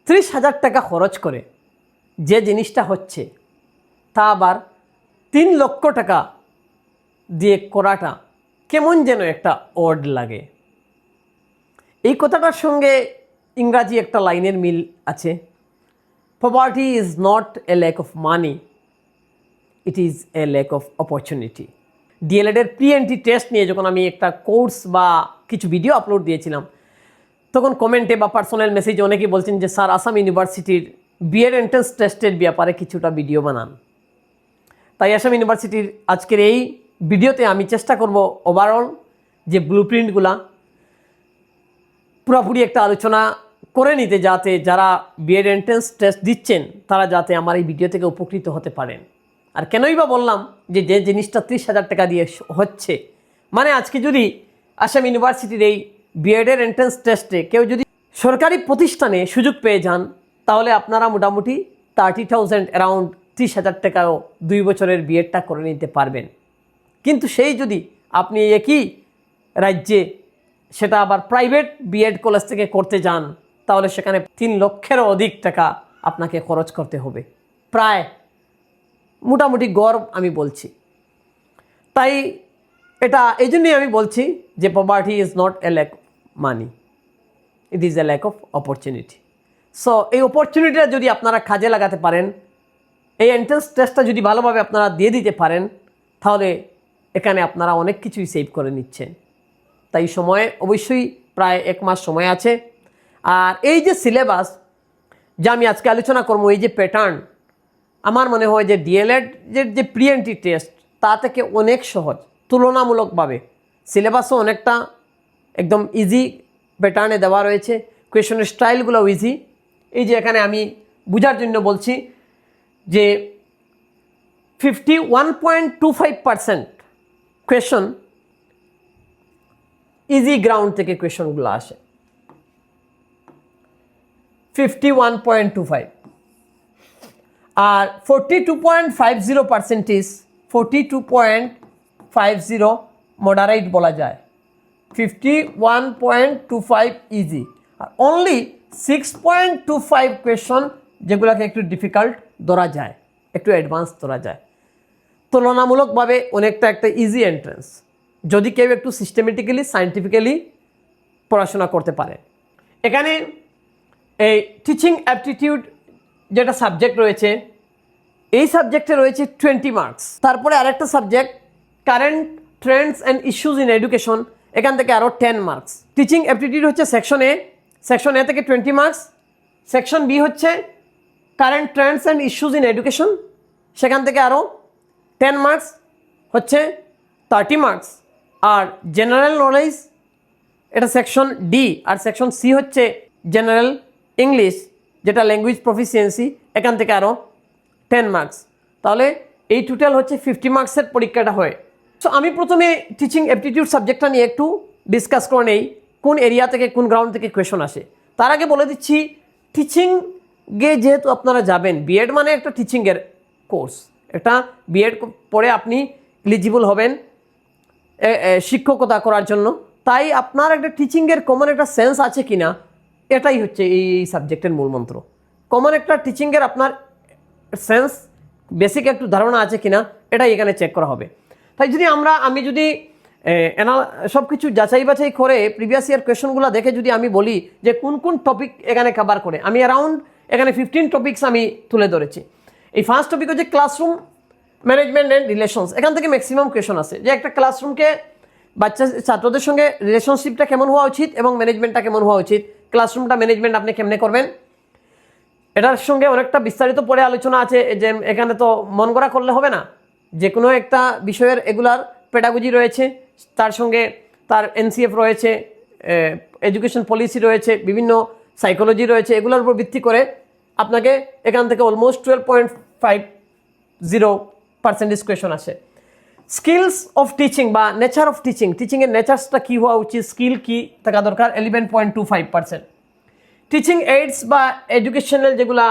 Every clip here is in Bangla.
30,000 টাকা খরচ করে যে জিনিসটা হচ্ছে তা আবার 3 লক্ষ টাকা দিয়ে করাটা কেমন যেন একটা অড লাগে। এই কথাটার সঙ্গে ইংরাজি একটা লাইনের মিল আছে, poverty is not a lack of money, it is a lack of opportunity. ডিএলএডের প্রি-এন্ট্রি টেস্ট নিয়ে যখন আমি একটা কোর্স বা কিছু ভিডিও আপলোড দিয়েছিলাম, তখন কমেন্টে বা পার্সোনাল মেসেজে অনেকেই বলছেন যে স্যার আসাম ইউনিভার্সিটির বিএড এন্ট্রান্স টেস্টের ব্যাপারে কিছুটা ভিডিও বানান। তাই আসাম ইউনিভার্সিটির আজকের এই ভিডিওতে আমি চেষ্টা করব ওভারঅল যে ব্লুপ্রিন্টগুলা পুরোপুরি একটা আলোচনা করে নিতে, যাতে যারা বিএড এন্ট্রান্স টেস্ট দিচ্ছেন তারা যাতে আমার এই ভিডিও থেকে উপকৃত হতে পারেন। আর কেনই বা বললাম যে যে জিনিসটা 30,000 টাকা দিয়ে হচ্ছে, মানে আজকে যদি আসাম ইউনিভার্সিটির এই বিএডের এন্ট্রান্স টেস্টে কেউ যদি সরকারি প্রতিষ্ঠানে সুযোগ পেয়ে যান, তাহলে আপনারা মোটামুটি 30,000 অ্যারাউন্ড 30,000 টাকাও 2 বছরের বিএডটা করে নিতে পারবেন। কিন্তু সেই যদি আপনি একই রাজ্যে সেটা আবার প্রাইভেট বিএড কলেজ থেকে করতে যান, তাহলে সেখানে 3 লক্ষেরও অধিক টাকা আপনাকে খরচ করতে হবে, প্রায় মোটামুটি গড় আমি বলছি। তাই এটা এই জন্যই আমি বলছি যে poverty is not a lack of money, it is a lack of opportunity. So এই অপরচুনিটিটা যদি আপনারা কাজে লাগাতে পারেন, এই এন্ট্রান্স টেস্টটা যদি ভালোভাবে আপনারা দিয়ে দিতে পারেন, তাহলে এখানে আপনারা অনেক কিছুই সেভ করে নিচ্ছেন। তাই সময়ে অবশ্যই প্রায় 1 মাস সময় আছে। আর এই যে সিলেবাস যা আমি আজকে আলোচনা করবো, এই যে প্যাটার্ন, আমার মনে হয় যে ডিএলএড যে প্রি-এন্ট্রি টেস্ট তা থেকে অনেক সহজ তুলনামূলকভাবে। সিলেবাসও অনেকটা একদম ইজি প্যাটার্নে দেওয়া রয়েছে, কোয়েশনের স্টাইলগুলো ইজি। এই যে এখানে আমি বোঝার জন্য বলছি যে 51.25% কোয়েশন ইজি গ্রাউন্ড থেকে কোয়েশনগুলো আসে, 51.25। আর 42.50% মডারেট বলা যায়, 51.25 ইজি। আর অনলি 6.25 কোয়েশন যেগুলোকে একটু ডিফিকাল্ট ধরা যায়, একটু অ্যাডভান্স ধরা যায়। তুলনামূলকভাবে অনেকটা একটা ইজি এন্ট্রান্স যদি কেউ একটু সিস্টেমেটিক্যালি সায়েন্টিফিক্যালি পড়াশোনা করতে পারে। এখানে এই টিচিং অ্যাপটিটিউড যেটা সাবজেক্ট রয়েছে, এই সাবজেক্টে রয়েছে 20 মার্কস। তারপরে আরেকটা subject current Trends and issues in education, এখান থেকে আরও 10 মার্কস। টিচিং অ্যাপটিটিউড হচ্ছে সেকশন এ, সেকশন এ থেকে 20 মার্কস। সেকশন বি হচ্ছে current Trends and issues in education, সেখান থেকে আরও 10 মার্কস হচ্ছে 30 মার্কস। আর জেনারেল নলেজ এটা সেকশন ডি। আর সেকশন সি হচ্ছে জেনারেল ইংলিশ, যেটা ল্যাঙ্গুয়েজ প্রফিসিয়েন্সি, এখান থেকে আরও 10 মার্কস। তাহলে এই টোটাল হচ্ছে 50 মার্কসের পরীক্ষাটা হয়। সো আমি প্রথমে টিচিং অ্যাপটিটিউড সাবজেক্টটা নিয়ে একটু ডিসকাস করে নেই, কোন এরিয়া থেকে কোন গ্রাউন্ড থেকে কোয়েশন আসে। তার আগে বলে দিচ্ছি, টিচিংয়ে যেহেতু আপনারা যাবেন, বিএড মানে একটা টিচিংয়ের কোর্স, এটা বিএড পড়ে আপনি এলিজিবল হবেন শিক্ষকতা করার জন্য। তাই আপনার একটা টিচিংয়ের কমন একটা সেন্স আছে কিনা, এটাই হচ্ছে এই সাবজেক্টের মূলমন্ত্র। কমন একটা টিচিংয়ের আপনার সেন্স, বেসিক একটু ধারণা আছে কিনা, এটাই এখানে চেক করা হবে। তাই যদি আমি যদি সব কিছু যাচাই বাছাই করে প্রিভিয়াস ইয়ার কোয়েশনগুলো দেখে যদি আমি বলি যে কোন কোন টপিক এখানে কভার করে, আমি অ্যারাউন্ড এখানে 15 টপিকস আমি তুলে ধরেছি। এই ফার্স্ট টপিক হচ্ছে ক্লাসরুম ম্যানেজমেন্ট অ্যান্ড রিলেশনস। এখান থেকে ম্যাক্সিমাম কোয়েশন আছে যে একটা ক্লাসরুমকে ছাত্রদের সঙ্গে রিলেশনশিপটা কেমন হওয়া উচিত এবং ম্যানেজমেন্টটা কেমন হওয়া উচিত, ক্লাসরুমটা ম্যানেজমেন্ট আপনি কেমনে করবেন, এটার সঙ্গে অনেকটা বিস্তারিত পরে আলোচনা আছে। যে এখানে তো মন গড়া করলে হবে না, যে কোনো একটা বিষয়ের এগুলার পেডাগজি রয়েছে, তার সঙ্গে তার এনসিএফ রয়েছে, এডুকেশন পলিসি রয়েছে, বিভিন্ন সাইকোলজি রয়েছে, এগুলোর উপর ভিত্তি করে আপনাকে এখান থেকে অলমোস্ট 12.50% কোয়েশন আসে। স্কিলস অফ টিচিং বা নেচার অফ টিচিং, টিচিংয়ের নেচারসটা কী হওয়া উচিত, স্কিল কী থাকা দরকার, 11.25%। টিচিং এইডস বা এডুকেশনাল যেগুলা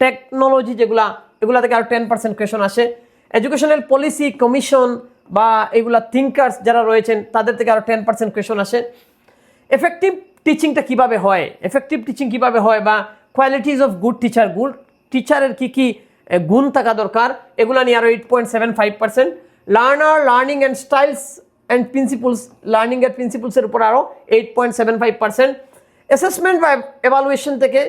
টেকনোলজি যেগুলা, এগুলা থেকে আরও 10% কোয়েশন আসে। এডুকেশনাল পলিসি কমিশন বা এগুলা থিঙ্কার্স যারা রয়েছেন তাদের থেকে আরও 10% কোয়েশন আসে। এফেক্টিভ টিচিংটা কীভাবে হয়, এফেক্টিভ টিচিং কীভাবে হয় বা কোয়ালিটিজ অফ গুড টিচারের কী কী গুণ থাকা দরকার, এগুলো নিয়ে আরও 8.75%। Learning and styles and principles, learning এর প্রিন্সিপলসের উপর আরও 8.75%। অ্যাসেসমেন্ট বা এভালুয়েশন থেকে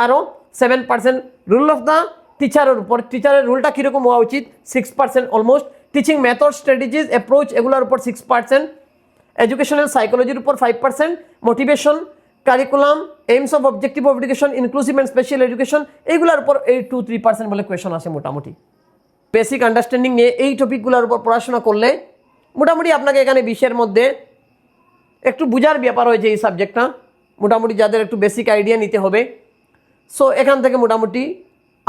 আরও 7%। রুল অফ দ্য টিচারের উপর, টিচারের রুলটা কীরকম হওয়া উচিত 6% almost. Teaching method, strategies, approach, এগুলোর উপর 6%। এডুকেশনাল সাইকোলজির উপর 5%। Motivation, curriculum, aims of objective of education, inclusive and special education, এইগুলোর উপর 2-3% বলে কোয়েশন আসে মোটামুটি। বেসিক আন্ডারস্ট্যান্ডিং নিয়ে এই টপিকগুলোর উপর পড়াশোনা করলে মোটামুটি আপনাকে এখানে 20-এর মধ্যে একটু বোঝার ব্যাপার হয়েছে এই সাবজেক্টটা, মোটামুটি যাদের একটু বেসিক আইডিয়া নিতে হবে। সো এখান থেকে মোটামুটি,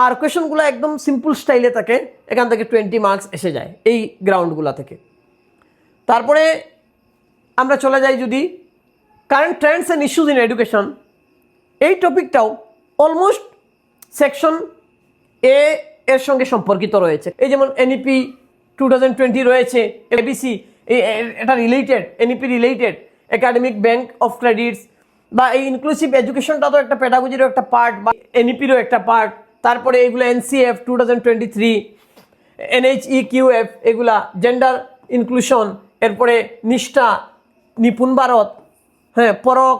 আর কোয়েশনগুলো একদম সিম্পল স্টাইলে থাকে, এখান থেকে 20 মার্কস এসে যায় এই গ্রাউন্ডগুলো থেকে। তারপরে আমরা চলে যাই যদি current Trends and issues in education, এই টপিকটাও অলমোস্ট সেকশন এ এর সঙ্গে সম্পর্কিত রয়েছে। এই যেমন এনইপি 2020 রয়েছে, এবিসি এটা related, NEP related, academic bank of credits, বা এই ইনক্লুসিভ এডুকেশনটা তো একটা পেডাগোজিরও একটা পার্ট বা এনইপিরও একটা পার্ট। তারপরে এগুলো এনসিএফ 2023, এনএইচইকিউএফ, এগুলা জেন্ডার ইনক্লুশন, এরপরে নিষ্ঠা, নিপুণ ভারত, হ্যাঁ, পরক,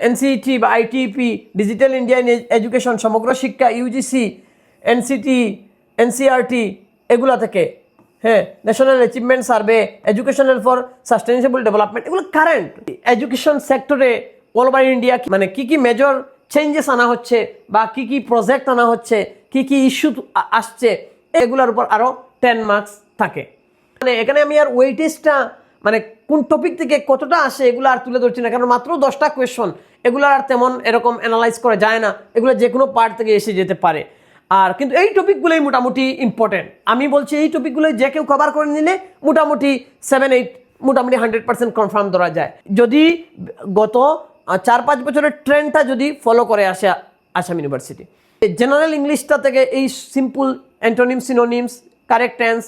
এনসিটি বা আইটিপি, ডিজিটাল ইন্ডিয়া এডুকেশন, সমগ্র শিক্ষা, ইউজিসি, এনসিটি, এনসিআরটি, এগুলা থেকে, হ্যাঁ, national achievement survey, educational for sustainable development, এগুলো কারেন্ট এডুকেশন সেক্টরে অল ওভার ইন্ডিয়া মানে কী কী মেজর চেঞ্জেস আনা হচ্ছে বা কী কী প্রজেক্ট আনা হচ্ছে, কী কী ইস্যু আসছে, এগুলোর উপর আরও 10 মার্কস থাকে। মানে এখানে আমি আর ওয়েটেজটা মানে কোন টপিক থেকে কতটা আসে এগুলো আর তুলে ধরছি না, কারণ মাত্র 10টা কোয়েশন, এগুলো আর তেমন এরকম অ্যানালাইজ করা যায় না, এগুলো যে কোনো পার্ট থেকে এসে যেতে পারে। আর কিন্তু এই টপিকগুলোই মোটামুটি ইম্পর্টেন্ট, আমি বলছি এই টপিকগুলো যে কেউ কভার করে নিলে মোটামুটি 7-8 মোটামুটি 100% কনফার্ম ধরা যায়, যদি গত 4-5 বছরের ট্রেন্ডটা যদি ফলো করে আসে আসাম ইউনিভার্সিটি। জেনারেল ইংলিশটা থেকে এই simple antonym, synonyms, correct tense,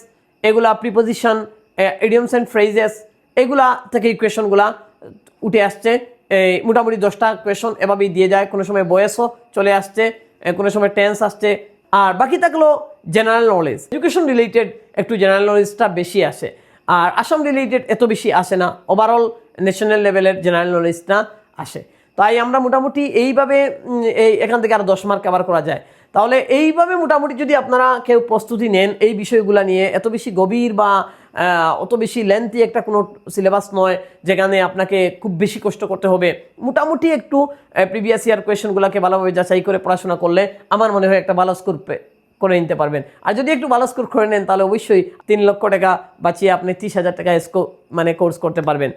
এগুলা প্রিপোজিশন, ইডিয়মস অ্যান্ড ফ্রেজেস, এগুলা থেকে এই কোয়েশনগুলা উঠে আসছে। এই মোটামুটি 10টা কোয়েশন এভাবেই দিয়ে যায়, কোনো সময় বয়েসও চলে আসছে, কোনো সময় টেন্স আসছে, আর বাকি থাকলো জেনারেল নলেজ। এডুকেশন রিলেটেড একটু জেনারেল নলেজটা বেশি আসে, আর আসাম রিলেটেড এত বেশি আসে না, ওভারঅল ন্যাশনাল লেভেলের জেনারেল নলেজটা আসে। তাই আমরা মোটামুটি এইভাবে এখান থেকে আরও 10 মার্ক কভার করা যায়। তাহলে এইভাবে মোটামুটি যদি আপনারা কেউ প্রস্তুতি নেন এই বিষয়গুলো নিয়ে, এত বেশি গভীর বা অত বেশি লেন্থি একটা কোনো সিলেবাস নয় যেখানে আপনাকে খুব বেশি কষ্ট করতে হবে, মোটামুটি একটু প্রিভিয়াস ইয়ার কোয়েশনগুলোকে ভালোভাবে যাচাই করে পড়াশোনা করলে আমার মনে হয় একটা ভালো স্কোর করে নিতে পারবেন। আর যদি একটু ভালো স্কোর করে নেন তাহলে অবশ্যই 3 লক্ষ টাকা বাঁচিয়ে আপনি 30,000 টাকা মানে কোর্স করতে পারবেন।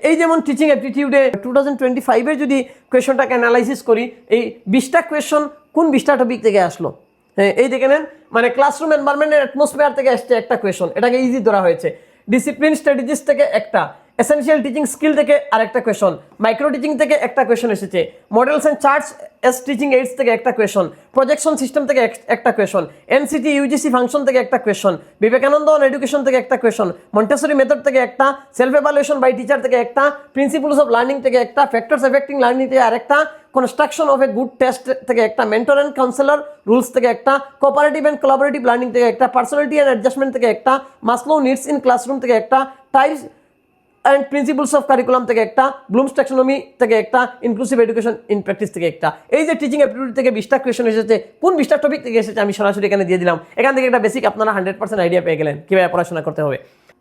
এই যেমন টিচিং অ্যাপটিটিউডে 2025-এর যদি কোয়েশনটাকে অ্যানালাইসিস করি, এই 20টা কোয়েশন কোন 20টা টপিক থেকে আসলো, হ্যাঁ, এই দেখে নেন, মানে ক্লাসরুম এনভায়রনমেন্টের অ্যাটমসফিয়ার থেকে আসছে একটা কোয়েশন, এটাকে ইজি ধরা হয়েছে। ডিসিপ্লিন স্ট্র্যাটেজিস থেকে একটা, এসেনশিয়াল টিচিং স্কিল থেকে আরেকটা কোয়েশন, মাইক্রো টিচিং থেকে একটা কোয়েশন এসেছে, models and charts as teaching aids থেকে একটা কোয়েশন, প্রজেকশন সিস্টেম থেকে একটা কোয়েশন, এনসিটি ইউজিসি ফাংশন থেকে একটা কোয়েশন, বিবেকানন্দ অন এডুকেশন থেকে একটা কোয়েশন, মন্টেসরি মেথড থেকে একটা, সেলফ এভালুয়েশন বাই টিচার থেকে একটা, প্রিন্সিপলস অফ লার্নিং থেকে একটা, ফ্যাক্টরস এফেক্টিং লার্নিং থেকে আরেকটা, construction of a good test থেকে একটা, মেন্টর অ্যান্ড কাউন্সেলর রুলস থেকে একটা, কোঅপারেটিভ অ্যান্ড কোলাবোরেটিভ লার্নিং থেকে একটা, পার্সোনালিটি অ্যান্ড অ্যাডজাস্টমেন্ট থেকে একটা, মাসলো নিডস ইন ক্লাসরুম থেকে একটা, types and principles of curriculum থেকে একটা, ব্লুমস ট্যাক্সোনমি থেকে একটা, ইনক্লুসিভ এডুকেশন ইন প্র্যাকটিস থেকে একটা। এই যে টিচিং অ্যাপটিটিউড থেকে 20টা কোয়েশন এসেছে, কোন 20টা টপিক থেকে এসেছে আমি সরাসরি এখানে দিয়ে দিলাম। এখান থেকে একটা বেসিক আপনারা 100% আইডিয়া পেয়ে গেলেন কীভাবে পড়াশোনা করতে হবে।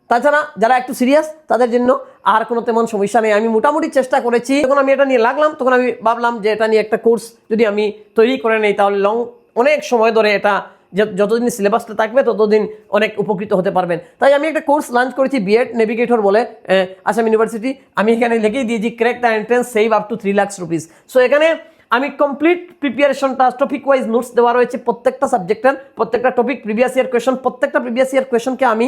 তাছাড়া যারা একটু সিরিয়াস তাদের জন্য আর কোনো তেমন সমস্যা নেই, আমি মোটামুটি চেষ্টা করেছি। যখন আমি এটা নিয়ে লাগলাম তখন আমি ভাবলাম যে এটা নিয়ে একটা কোর্স যদি আমি তৈরি করে নেই তাহলে অনেক সময় ধরে এটা যতদিন সিলেবাসটা থাকবে ততদিন অনেক উপকৃত হতে পারবেন। তাই আমি একটা কোর্স লঞ্চ করেছি, বিএড নেভিগেটর বলে, আসাম ইউনিভার্সিটি। আমি এখানে লিখেই দিয়েছি crack the entrance, save up to 3 lakh rupees. So এখানে আমি কমপ্লিট প্রিপারেশনটা টপিক ওয়াইজ নোটস দেওয়া রয়েছে প্রত্যেকটা সাবজেক্টের, প্রত্যেকটা টপিক প্রিভিয়াস ইয়ার কোয়েশন, প্রত্যেকটা প্রিভিয়াস ইয়ার কোয়েশনকে আমি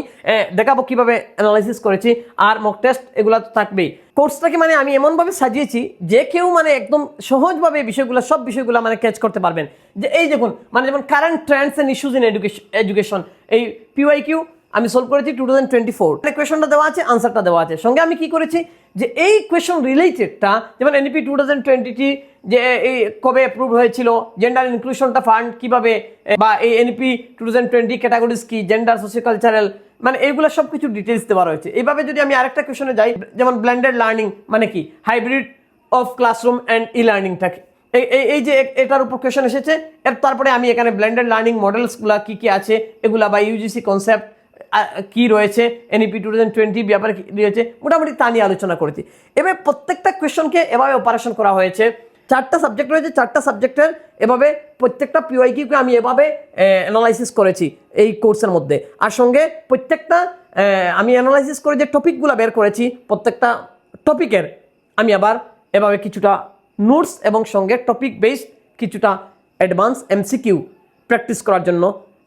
দেখাবো কীভাবে অ্যানালাইসিস করেছি, আর মক টেস্ট এগুলো তো থাকবেই। কোর্সটাকে মানে আমি এমনভাবে সাজিয়েছি যে কেউ মানে একদম সহজভাবে বিষয়গুলো, সব বিষয়গুলো মানে ক্যাচ করতে পারবেন। যে এই দেখুন, মানে যেমন current Trends and issues in education, এই পিওয়াইকিউ আমি সলভ করেছি 2024, কোয়েশনটা দেওয়া আছে, আনসারটা দেওয়া আছে, সঙ্গে আমি কি করেছি যে এই কোয়েশন রিলেটেডটা, যেমন এনইপি 2020 যে এই কবে অ্যাপ্রুভ হয়েছিল, জেন্ডার ইনক্লুশনটা ফান্ড কিভাবে, বা এই এনইপি 2020 ক্যাটাগরিজ কি, জেন্ডার সোশিও কালচারাল, মানে এইগুলো সব কিছু ডিটেলস দেওয়া রয়েছে। এইভাবে যদি আমি আরেকটা কোয়েশনে যাই, যেমন ব্লেন্ডেড লার্নিং মানে কি, হাইব্রিড অফ ক্লাসরুম অ্যান্ড ই লার্নিংটাকে, এই যে এটার উপর কোয়েশন এসেছে, এর তারপরে আমি এখানে ব্লেন্ডেড লার্নিং মডেলসগুলো কি কি আছে এগুলা, বা ইউজিসি কনসেপ্ট কি রয়েছে, এনইপি 2020 ব্যাপারে কি রয়েছে, মোটামুটি তা নিয়ে আলোচনা করেছি। এবার প্রত্যেকটা কোয়েশনকে এভাবে অপারেশন করা হয়েছে। 4টা সাবজেক্ট রয়েছে, 4টা সাবজেক্টের এভাবে প্রত্যেকটা পিওয়াইকিউকে আমি এভাবে অ্যানালাইসিস করেছি এই কোর্সের মধ্যে। আর সঙ্গে প্রত্যেকটা আমি অ্যানালাইসিস করে যে টপিকগুলো বের করেছি, প্রত্যেকটা টপিকের আমি আবার এভাবে কিছুটা নোটস এবং সঙ্গে টপিক বেসড কিছুটা অ্যাডভান্স এমসিকিউ প্র্যাকটিস করার জন্য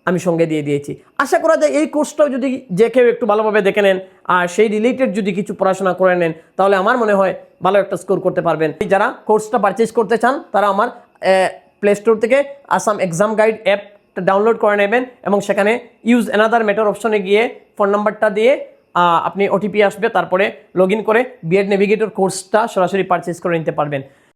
আমি সঙ্গে দিয়ে দিয়েছি। আশা করা যায় এই কোর্সটাও যদি যে কেউ একটু ভালোভাবে দেখে নেন আর সেই রিলেটেড যদি কিছু পড়াশোনা করে নেন, তাহলে আমার মনে হয় ভালো একটা স্কোর করতে পারবেন। যারা কোর্সটা পারচেজ করতে চান তারা আমার প্লে স্টোর থেকে আসাম এক্সাম গাইড অ্যাপটা ডাউনলোড করে নেবেন এবং সেখানে ইউজ অ্যানাদার মেথড অপশনে গিয়ে ফোন নাম্বারটা দিয়ে আপনি ওটিপি আসবে, তারপরে লগ ইন করে বিএড নেভিগেটর কোর্সটা সরাসরি পারচেজ করে নিতে পারবেন।